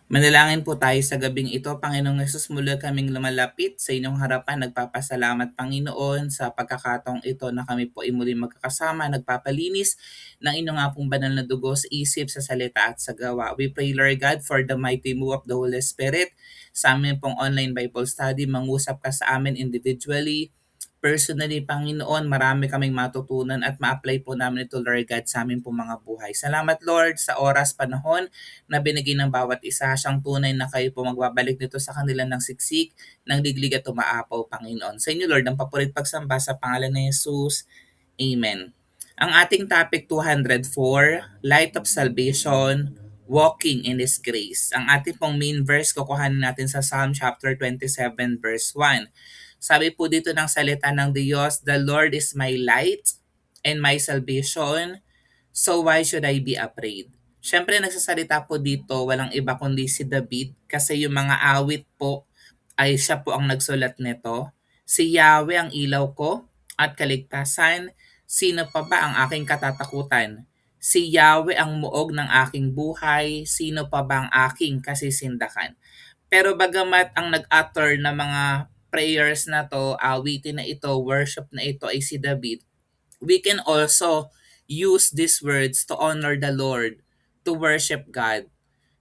Manalangin po tayo sa gabing ito. Panginoong Yesus, muli kaming lumalapit sa inyong harapan. Nagpapasalamat, Panginoon, sa pagkakataong ito na kami po ay muli magkakasama, nagpapalinis ng inyong nga pong banal na dugo sa isip, sa salita at sa gawa. We pray, Lord God, for the mighty move of the Holy Spirit sa amin pong online Bible study. Mangusap ka sa amin individually, personally, Panginoon, marami kaming matutunan at ma-apply po namin ito, Lord God, sa amin po mga buhay. Salamat, Lord, sa oras, panahon na binigay ng bawat isa. Siyang tunay na kayo po magbabalik nito sa kanila ng siksik, ng liglig at umaapaw, Panginoon. Sa inyo, Lord, ang papurit pagsamba sa pangalan ni Jesus. Amen. Ang ating topic 204, Light of Salvation, Walking in His Grace. Ang ating pong main verse, kukuhanin natin sa Psalm chapter 27 verse 1. Sabi po dito ng salita ng Diyos, "The Lord is my light and my salvation, so why should I be afraid?" Siyempre nagsasalita po dito walang iba kundi si David kasi yung mga awit po ay siya po ang nagsulat nito. Si Yahweh ang ilaw ko at kaligtasan, sino pa ba ang aking katatakutan? Si Yahweh ang muog ng aking buhay, sino pa ba ang aking kasisindakan? Pero bagamat ang nag-utter na mga prayers na to, awitin na ito, worship na ito ay si David, we can also use these words to honor the Lord, to worship God.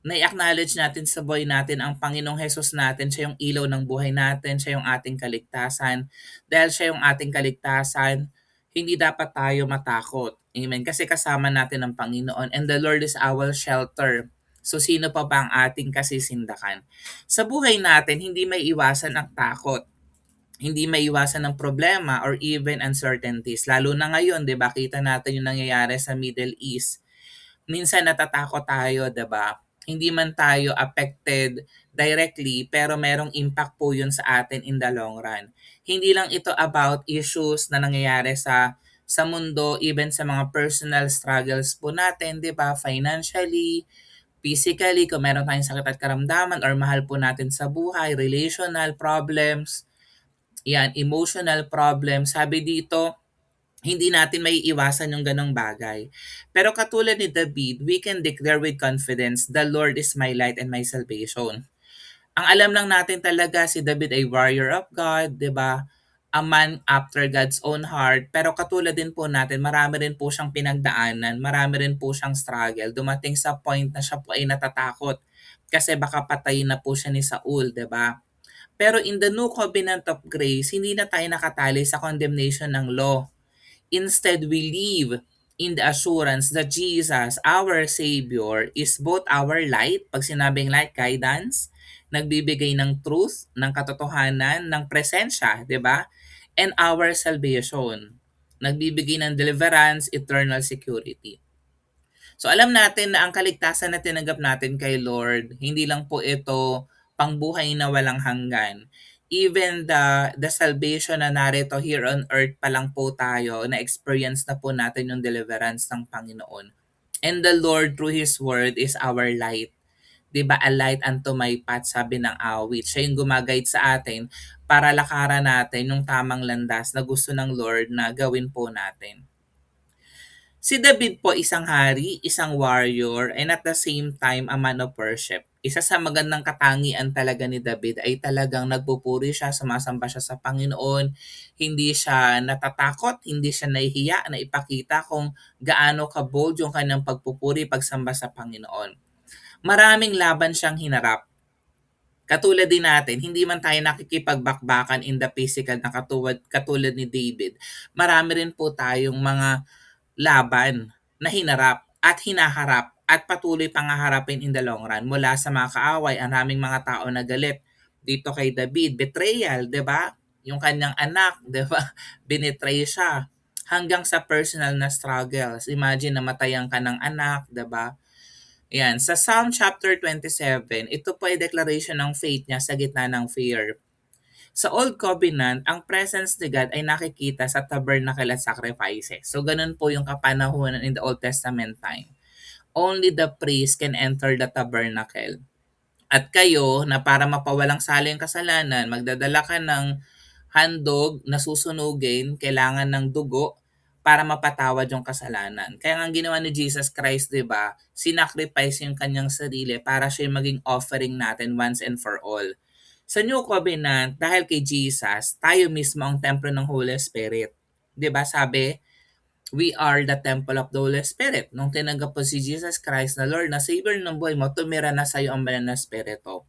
Na-acknowledge natin sa buhay natin ang Panginoong Hesus natin, siya yung ilaw ng buhay natin, siya yung ating kaligtasan. Dahil siya yung ating kaligtasan, hindi dapat tayo matakot. Amen. Kasi kasama natin ang Panginoon and the Lord is our shelter. So sino pa ba ang ating kasisindakan? Sa buhay natin, hindi may iwasan ang takot, hindi maiwasan ng problema or even uncertainties. Lalo na ngayon, 'di ba? Kita natin yung nangyayari sa Middle East. Minsan natatakot tayo, 'di ba? Hindi man tayo affected directly, pero merong impact po 'yun sa atin in the long run. Hindi lang ito about issues na nangyayari sa mundo, even sa mga personal struggles po natin, 'di ba? Financially, physically, kung meron tayong sakit at karamdaman or mahal po natin sa buhay, relational problems, yan, emotional problem. Sabi dito, hindi natin may iwasan yung ganong bagay. Pero katulad ni David, we can declare with confidence, "The Lord is my light and my salvation." Ang alam lang natin talaga, si David ay warrior of God, di ba? A man after God's own heart. Pero katulad din po natin, marami rin po siyang pinagdaanan, marami rin po siyang struggle. Dumating sa point na siya po ay natatakot kasi baka patayin na po siya ni Saul, di ba? Pero in the new covenant of grace, hindi na tayo nakatali sa condemnation ng law. Instead, we live in the assurance that Jesus, our Savior, is both our light, pag sinabing light, guidance, nagbibigay ng truth, ng katotohanan, ng presensya, di ba? And our salvation, nagbibigay ng deliverance, eternal security. So alam natin na ang kaligtasan na tinanggap natin kay Lord, hindi lang po ito pangbuhay na walang hanggan. Even the salvation na narito here on earth pa lang po tayo, na-experience na po natin yung deliverance ng Panginoon. And the Lord through His Word is our light. 'Di ba? A light unto my path, sabi ng awit. Siya yung gumaguide sa atin para lakaran natin yung tamang landas na gusto ng Lord na gawin po natin. Si David po isang hari, isang warrior, and at the same time a man of worship. Isa sa magandang katangian talaga ni David ay talagang nagpupuri siya, sumasamba siya sa Panginoon. Hindi siya natatakot, hindi siya nahihiya na ipakita kung gaano ka-bold yung kanyang pagpupuri, pagsamba sa Panginoon. Maraming laban siyang hinarap. Katulad din natin, hindi man tayo nakikipagbakbakan in the physical na katulad ni David. Marami rin po tayong mga laban na hinarap at hinaharap at patuloy pang haharapin in the long run mula sa mga kaaway, ang raming mga tao na galit dito kay David, betrayal, 'di ba? Yung kanyang anak, 'di ba? Binetray siya hanggang sa personal na struggles. Imagine namatayan ka ng anak, 'di ba? Yan, sa Psalm chapter 27, ito po ay declaration ng faith niya sa gitna ng fear. Sa Old Covenant, ang presence ni God ay nakikita sa tabernacle at sacrifices. So, ganun po yung kapanahunan in the Old Testament time. Only the priest can enter the tabernacle. At kayo, na para mapawalang sala yung kasalanan, magdadala ka ng handog na susunugin, kailangan ng dugo para mapatawad yung kasalanan. Kaya nga ang ginawa ni Jesus Christ, 'di ba? Sinacrifice yung kanyang sarili para siya yung maging offering natin once and for all. Sa New Covenant, dahil kay Jesus, tayo mismo ang templo ng Holy Spirit. 'Di ba? Sabi, we are the temple of the Holy Spirit. Nung tinanggap po si Jesus Christ na Lord na Savior ng buhay mo, tumira na sa iyo ang banal na Espiritu.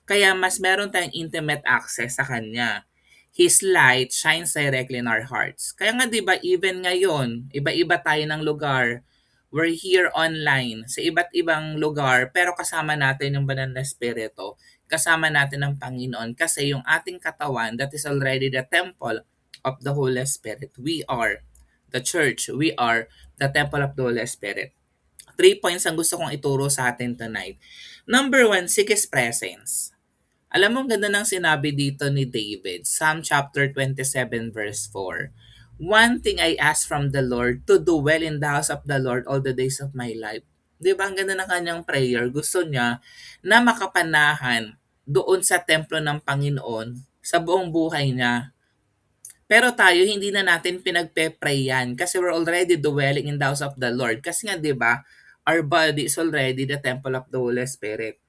Kaya mas meron tayong intimate access sa Kanya. His light shines directly in our hearts. Kaya nga 'di ba even ngayon, iba-iba tayo ng lugar. We're here online sa iba't ibang lugar pero kasama natin yung banal na espiritu. Kasama natin ang Panginoon kasi yung ating katawan that is already the temple of the Holy Spirit. We are the church. We are the temple of the Holy Spirit. 3 points ang gusto kong ituro sa atin tonight. Number 1, seek His presence. Alam mo, ang ganda ng sinabi dito ni David, Psalm chapter 27 verse 4. One thing I ask from the Lord, to dwell in the house of the Lord all the days of my life. Di ba ang ganda ng kanyang prayer? Gusto niya na makapanahan doon sa templo ng Panginoon sa buong buhay niya. Pero tayo, hindi na natin pinagpe-pray yan kasi we're already dwelling in the house of the Lord. Kasi nga, di ba, our body is already the temple of the Holy Spirit.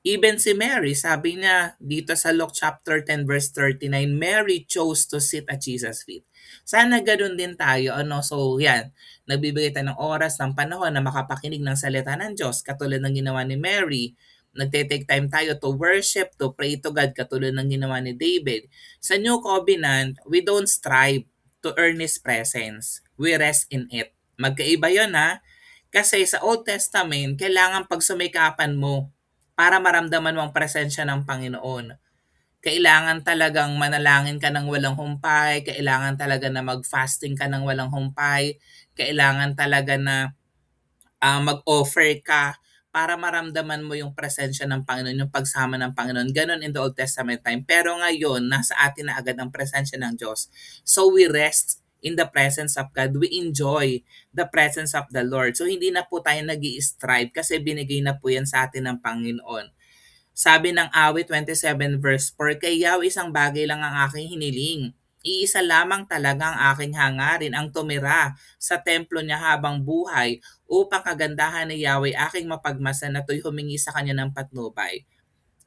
Even si Mary, sabi niya dito sa Luke chapter 10 verse 39, Mary chose to sit at Jesus' feet. Sana ganoon din tayo. So yan, nagbibigay tayo ng oras, ng panahon na makapakinig ng salita ng Diyos katulad ng ginawa ni Mary. Nagte-take time tayo to worship, to pray to God katulad ng ginawa ni David. Sa New Covenant, we don't strive to earn His presence. We rest in it. Magkaiba yun ha. Kasi sa Old Testament, kailangan pagsumikapan mo para maramdaman mo ang presensya ng Panginoon. Kailangan talagang manalangin ka ng walang humpay, kailangan talaga na mag-fasting ka ng walang humpay, kailangan talaga na mag-offer ka para maramdaman mo yung presensya ng Panginoon, yung pagsama ng Panginoon. Ganon in the Old Testament time. Pero ngayon, nasa atin na agad ang presensya ng Diyos. So we rest in the presence of God. We enjoy the presence of the Lord. So hindi na po tayo nag-i-strive kasi binigay na po yan sa atin ng Panginoon. Sabi ng awit 27 verse 4, kay Yahweh isang bagay lang ang aking hiniling. Iisa lamang talaga ang aking hangarin, ang tumira sa templo niya habang buhay upang kagandahan ni Yahweh aking mapagmasan at to'y humingi sa kanya ng patnubay.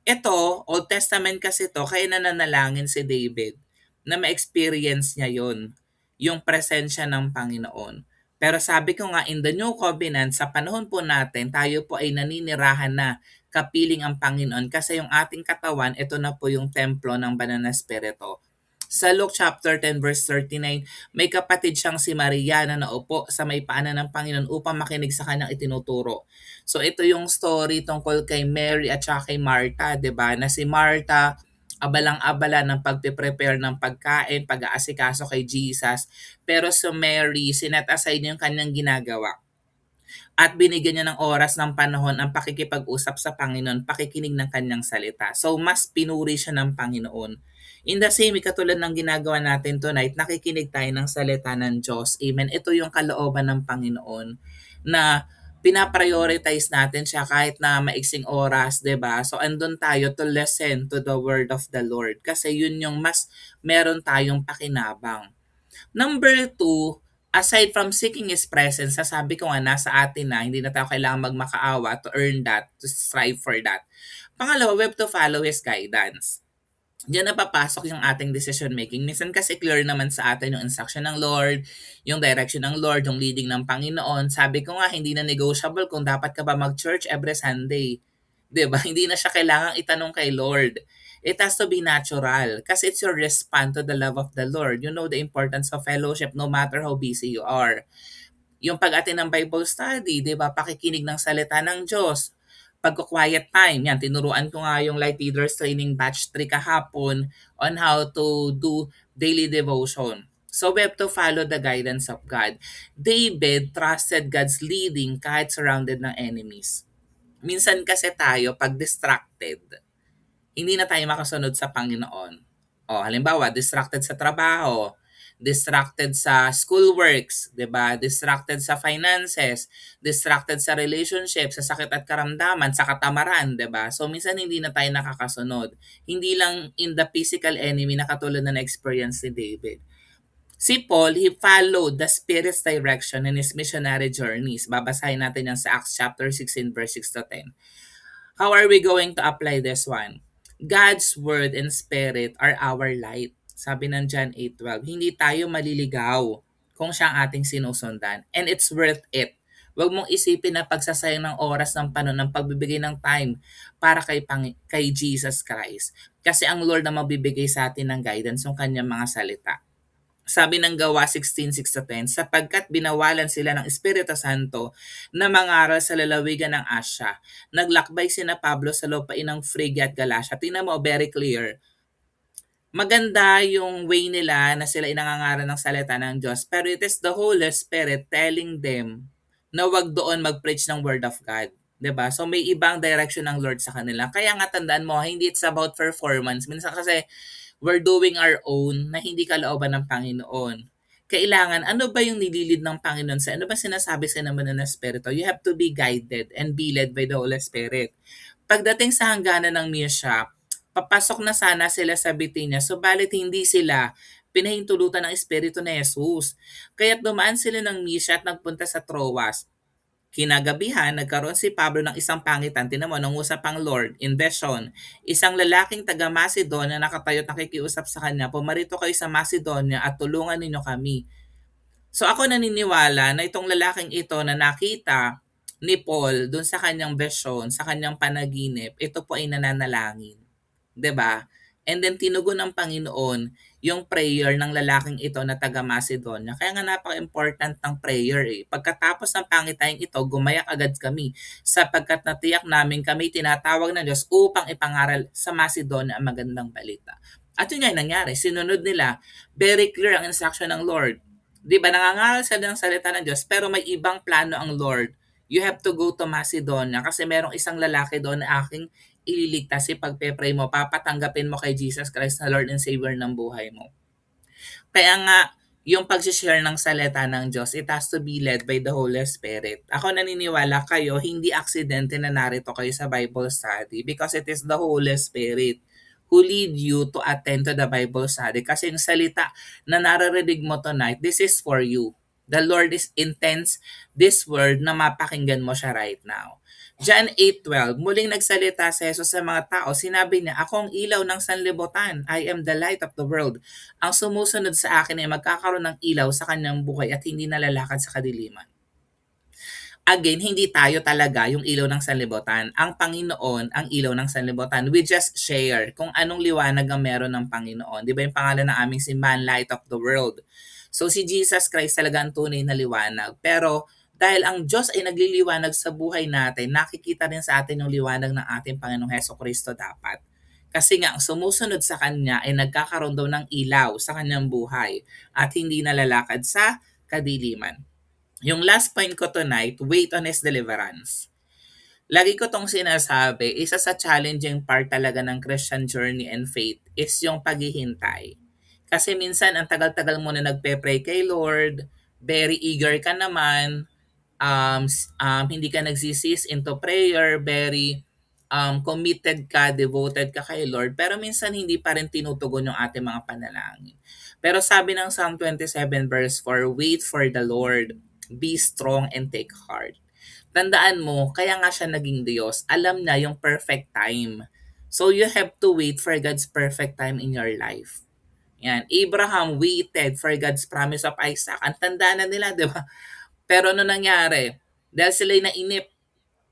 Ito, Old Testament kasi to, kaya nananalangin si David na ma-experience niya yon, yung presensya ng Panginoon. Pero sabi ko nga, in the New Covenant, sa panahon po natin, tayo po ay naninirahan na kapiling ang Panginoon kasi yung ating katawan, ito na po yung templo ng Banal na Espiritu. Sa Luke chapter 10 verse 39, may kapatid siyang si Maria na naupo sa may paanan ng Panginoon upang makinig sa kanyang itinuturo. So ito yung story tungkol kay Mary at saka kay Martha, 'di ba? Na si Martha abalang-abala ng pagpe-prepare ng pagkain, pag-aasikaso kay Jesus. Pero si Mary, sinet aside niya yung kanyang ginagawa at binigyan niya ng oras ng panahon ang pakikipag-usap sa Panginoon, pakikinig ng kanyang salita. So, mas pinuri siya ng Panginoon. In the same, katulad ng ginagawa natin tonight, nakikinig tayo ng salita ng Diyos. Amen. Ito yung kalooban ng Panginoon na pinaprioritize natin siya kahit na maiksing oras, 'di ba? So andun tayo to listen to the word of the Lord kasi yun yung mas meron tayong pakinabang. Number 2, aside from seeking His presence, sasabi ko nga nasa atin na, hindi na tayo kailangan magmakaawa to earn that, to strive for that. Pangalawa, we have to follow His guidance. Diyan na papasok yung ating decision making. Minsan kasi clear naman sa atin yung instruction ng Lord, yung direction ng Lord, yung leading ng Panginoon. Sabi ko nga, hindi na negotiable kung dapat ka ba mag-church every Sunday. 'Di ba? Hindi na siya kailangang itanong kay Lord. It has to be natural kasi it's your response to the love of the Lord. You know the importance of fellowship no matter how busy you are. Yung pag-attend ng Bible study, 'di ba? Pakikinig ng salita ng Diyos. Pagko-quiet time, yan, tinuruan ko nga yung Light Leaders Training Batch 3 kahapon on how to do daily devotion. So we have to follow the guidance of God. David trusted God's leading kahit surrounded ng enemies. Minsan kasi tayo, pag distracted, hindi na tayo makasunod sa Panginoon. Halimbawa, distracted sa trabaho, distracted sa schoolworks, 'di ba? Distracted sa finances, distracted sa relationship, sa sakit at karamdaman, sa katamaran, 'di ba? So minsan hindi na tayo nakakasunod. Hindi lang in the physical enemy na katulad na na-experience ni David. Si Paul, he followed the Spirit's direction in his missionary journeys. Babasahin natin yan sa Acts chapter 16 verse 6 to 10. How are we going to apply this one? God's word and spirit are our light. Sabi ng John 8:12, hindi tayo maliligaw kung siya ang ating sinusundan. And it's worth it. Huwag mong isipin na pagsasayang ng oras ng panon ng pagbibigay ng time para kay Jesus Christ. Kasi ang Lord na magbibigay sa atin ng guidance yung kanyang mga salita. Sabi ng Gawa 16:6-10, sapagkat binawalan sila ng Espiritu Santo na mangaral sa lalawigan ng Asya. Naglakbay sina Pablo sa lupain ng Phrygia at Galatia. Tingnan mo, very clear. Maganda yung way nila na sila inangangaral ng salita ng Diyos, pero it is the Holy Spirit telling them na wag doon mag-preach ng Word of God. 'Di ba? So may ibang direction ng Lord sa kanila. Kaya nga tandaan mo, hindi it's about performance. Minsan kasi we're doing our own na hindi kalooban ng Panginoon. Kailangan, ano ba yung nililid ng Panginoon sa ano ba sinasabi sa naman ng Espiritu? You have to be guided and be led by the Holy Spirit. Pagdating sa hangganan ng Mysia, papasok na sana sila sa Bitinia, subalit hindi sila pinahintulutan ng Espiritu ni Jesus. Kaya't dumaan sila ng Mysia at nagpunta sa Troas. Kinagabihan, nagkaroon si Pablo ng isang pangitan. Tinan mo, nangusap ang Lord in vision. Isang lalaking taga Macedonia nakatayo at nakikiusap sa kanya, pumarito kayo sa Macedonia at tulungan ninyo kami. So ako naniniwala na itong lalaking ito na nakita ni Paul dun sa kanyang vision, sa kanyang panaginip, ito po ay nananalangin. 'Di ba? And then tinugon ng Panginoon yung prayer ng lalaking ito na taga Macedonia. Kaya nga napaka-important ng prayer eh. Pagkatapos ng pangitayang ito, gumayak agad kami sapagkat natiyak namin kami tinatawag ng Diyos upang ipangaral sa Macedonia ang magandang balita. At yun nga yung nangyari. Sinunod nila. Very clear ang instruction ng Lord. Di ba, nangangaral sila ng salita ng Diyos pero may ibang plano ang Lord. You have to go to Macedonia kasi merong isang lalaki doon na aking ililigtas si pagpe-pray mo, papatanggapin mo kay Jesus Christ na Lord and Savior ng buhay mo. Kaya nga, yung pag-share ng salita ng Diyos, it has to be led by the Holy Spirit. Ako naniniwala kayo, hindi aksidente na narito kayo sa Bible study because it is the Holy Spirit who lead you to attend to the Bible study. Kasi yung salita na naririnig mo tonight, this is for you. The Lord is intends this word na mapakinggan mo siya right now. John 8:12, muling nagsalita si Jesus sa mga tao. Sinabi niya, ako ang ilaw ng sanlibutan. I am the light of the world. Ang sumusunod sa akin ay magkakaroon ng ilaw sa kanyang buhay at hindi nalalakad sa kadiliman. Again, hindi tayo talaga yung ilaw ng sanlibutan. Ang Panginoon ang ilaw ng sanlibutan. We just share kung anong liwanag ang meron ng Panginoon. Di ba yung pangalan ng aming simbahan, Light of the World. So si Jesus Christ talaga ang tunay na liwanag. Pero dahil ang Diyos ay nagliliwanag sa buhay natin, nakikita rin sa atin yung liwanag ng ating Panginoong Heso Kristo dapat. Kasi nga, ang sumusunod sa Kanya ay nagkakaroon daw ng ilaw sa Kanyang buhay at hindi nalalakad sa kadiliman. Yung last point ko tonight, wait on His deliverance. Lagi ko tong sinasabi, isa sa challenging part talaga ng Christian journey and faith is yung paghihintay. Kasi minsan, ang tagal-tagal mo na nagpe-pray kay Lord, very eager ka naman, hindi ka nagsisis into prayer, very committed ka, devoted ka kay Lord, pero minsan hindi pa rin tinutugon yung ating mga panalangin. Pero sabi ng Psalm 27 verse 4, wait for the Lord, be strong and take heart. Tandaan mo, kaya nga siya naging Diyos, alam niya yung perfect time. So you have to wait for God's perfect time in your life. Yan. Abraham waited for God's promise of Isaac. Ang tanda na nila, di ba? Pero ano nangyari? Dahil sila'y nainip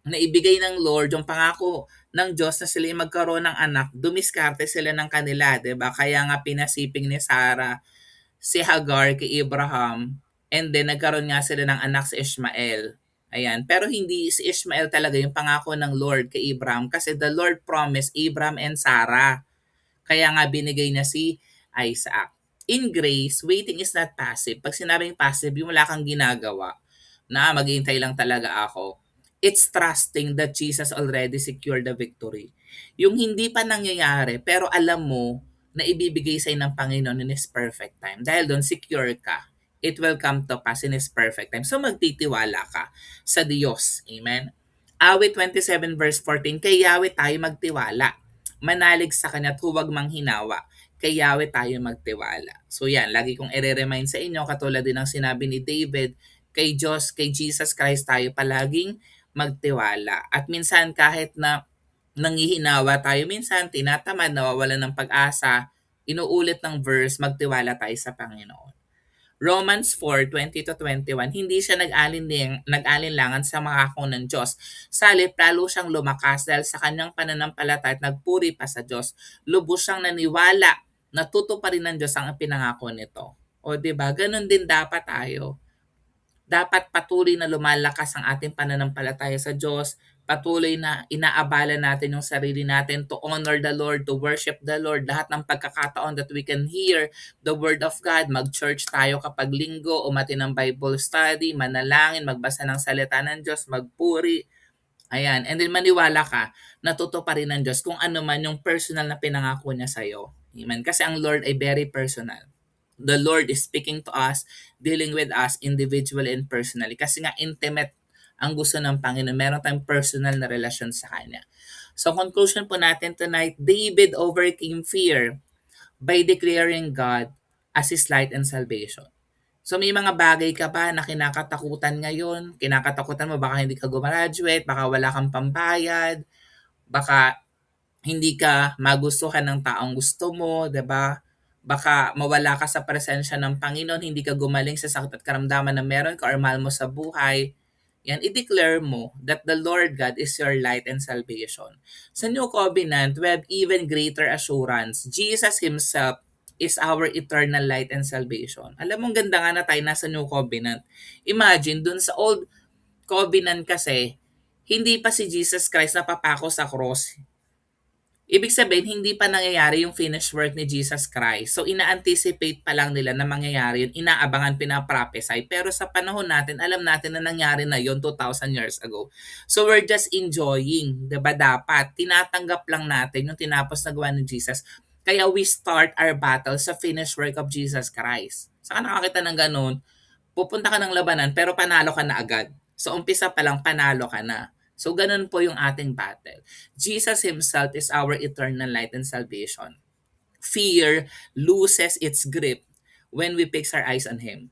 na ibigay ng Lord yung pangako ng Diyos na sila magkaroon ng anak, dumiskarte sila ng kanila, 'di ba? Kaya nga pinasiping ni Sarah si Hagar kay Abraham and then nagkaroon nga sila ng anak si Ishmael. Ayan, pero hindi si Ishmael talaga yung pangako ng Lord kay Abraham kasi the Lord promised Abraham and Sarah. Kaya nga binigay niya si Isaac. In grace, waiting is not passive. Pag sinabing passive, yung wala kang ginagawa na maghihintay lang talaga ako. It's trusting that Jesus already secured the victory. Yung hindi pa nangyayari, pero alam mo na ibibigay sa'yo ng Panginoon in His perfect time. Dahil doon, secure ka. It will come to pass in His perfect time. So magtitiwala ka sa Diyos. Amen? Awit 27 verse 14, kay Yahweh tayo magtiwala. Manalig sa Kanya at huwag manghinawa. kay Yahweh tayo magtiwala. So yan, lagi kong i-remind sa inyo, katulad din ng sinabi ni David, kay Diyos, kay Jesus Christ tayo palaging magtiwala. At minsan kahit na nanghihinawa tayo, minsan tinatamad, nawawalan ng pag-asa, inuulit ng verse, magtiwala tayo sa Panginoon. Romans 4:20 to 21, hindi siya nag-alinlangan sa mga ako ng Diyos. Salip, lalo siyang lumakas dahil sa kanyang pananampalataya at nagpuri pa sa Diyos. Lubos siyang naniwala na tutuparin ng Diyos ang pinangako nito. O 'di ba? Ganun din dapat tayo. Dapat patuloy na lumalakas ang ating pananampalataya sa Diyos, patuloy na inaabala natin yung sarili natin to honor the Lord, to worship the Lord, lahat ng pagkakataon that we can hear the Word of God, mag-church tayo kapag linggo, umati ng Bible study, manalangin, magbasa ng salita ng Diyos, magpuri, ayan, and then maniwala ka na tutuparin ng Diyos kung ano man yung personal na pinangako niya sa'yo. Amen. Kasi ang Lord ay very personal. The Lord is speaking to us, dealing with us individually and personally. Kasi nga intimate ang gusto ng Panginoon. Meron tayong personal na relasyon sa Kanya. So conclusion po natin tonight, David overcame fear by declaring God as his light and salvation. So may mga bagay ka ba na kinakatakutan ngayon? Kinakatakutan mo baka hindi ka gumraduate, baka wala kang pambayad, baka hindi ka magustuhan ng taong gusto mo, 'di ba? Baka mawala ka sa presensya ng Panginoon, hindi ka gumaling sa sakit at karamdaman na meron ka or mahal mo sa buhay. Yan, i-declare mo that the Lord God is your light and salvation. Sa New Covenant, we have even greater assurance. Jesus Himself is our eternal light and salvation. Alam mo, ganda nga na tayo nasa New Covenant. Imagine, dun sa Old Covenant kasi, hindi pa si Jesus Christ napapako sa cross. Ibig sabihin, hindi pa nangyayari yung finished work ni Jesus Christ. So, ina-anticipate pa lang nila na mangyayari yun. Inaabangan, pinaprophesy. Pero sa panahon natin, alam natin na nangyari na yun 2,000 years ago. So, we're just enjoying. Diba dapat? Tinatanggap lang natin yung tinapos na gawa ni Jesus. Kaya we start our battle sa finished work of Jesus Christ. Saka nakakita ng ganun, pupunta ka ng labanan pero panalo ka na agad. So, umpisa pa lang, panalo ka na. So, ganun po yung ating battle. Jesus Himself is our eternal light and salvation. Fear loses its grip when we fix our eyes on Him.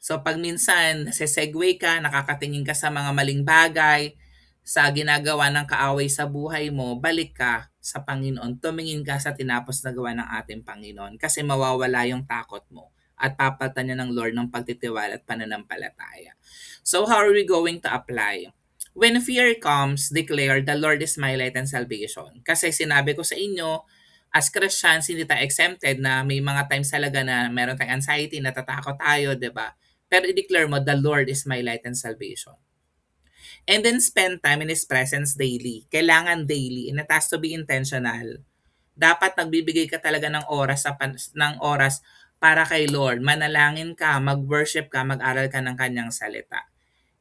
So, pag minsan, nasa-segue ka, nakakatingin ka sa mga maling bagay, sa ginagawa ng kaaway sa buhay mo, balik ka sa Panginoon. Tumingin ka sa tinapos na gawa ng ating Panginoon kasi mawawala yung takot mo at papalitan niya ng Lord ng pagtitiwala at pananampalataya. So, how are we going to apply? When fear comes, declare, the Lord is my light and salvation. Kasi sinabi ko sa inyo, as Christians, hindi tayo exempted na may mga times talaga na meron tayong anxiety, natatakot tayo, di ba? Pero i-declare mo, the Lord is my light and salvation. And then spend time in His presence daily. Kailangan daily, and it has to be intentional. Dapat nagbibigay ka talaga ng oras para kay Lord. Manalangin ka, mag-worship ka, mag-aral ka ng kanyang salita.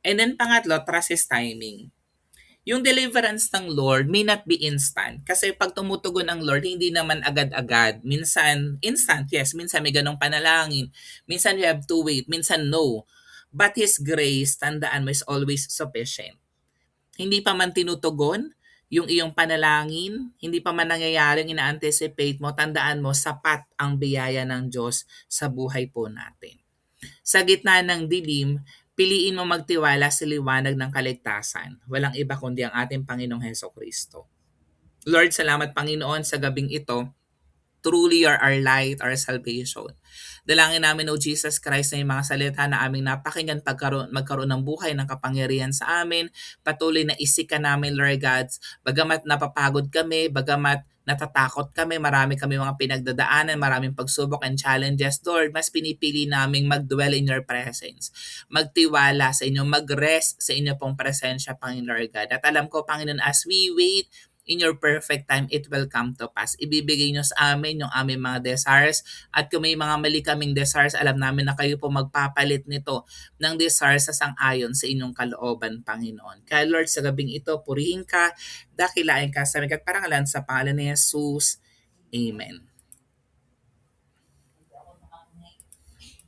And then pangatlo, trust His timing. Yung deliverance ng Lord may not be instant. Kasi pag tumutugon ang Lord, hindi naman agad-agad. Minsan, instant, yes. Minsan may ganong panalangin. Minsan you have to wait. Minsan no. But His grace, tandaan mo, is always sufficient. Hindi pa man tinutugon yung iyong panalangin, hindi pa man nangyayari yung ina-anticipate mo, tandaan mo, sapat ang biyaya ng Diyos sa buhay po natin. Sa gitna ng dilim, piliin mo magtiwala sa liwanag ng kaligtasan. Walang iba kundi ang ating Panginoong Hesukristo. Lord, salamat Panginoon sa gabing ito. Truly, you are our light, our salvation. Dalangin namin, O Jesus Christ, na yung mga salita na aming napakinggan magkaroon ng buhay ng kapangyarihan sa amin. Patuloy na isika namin, Lord God. Bagamat napapagod kami, bagamat natatakot kami, marami kami mga pinagdadaanan, maraming pagsubok and challenges, Lord, mas pinipili naming mag-dwell in your presence. Magtiwala sa inyo, mag-rest sa inyo pong presensya, Panginoon Lord God. At alam ko, Panginoon, as we wait, in your perfect time, it will come to pass. Ibibigay nyo sa amin yung aming mga desires. At kung may mga mali kaming desires, alam namin na kayo po magpapalit nito ng desires sa sang-ayon sa inyong kalooban, Panginoon. Kaya Lord, sa gabing ito, purihin ka, dakilain ka sa mga parangalan sa pangalan ni Jesus. Amen.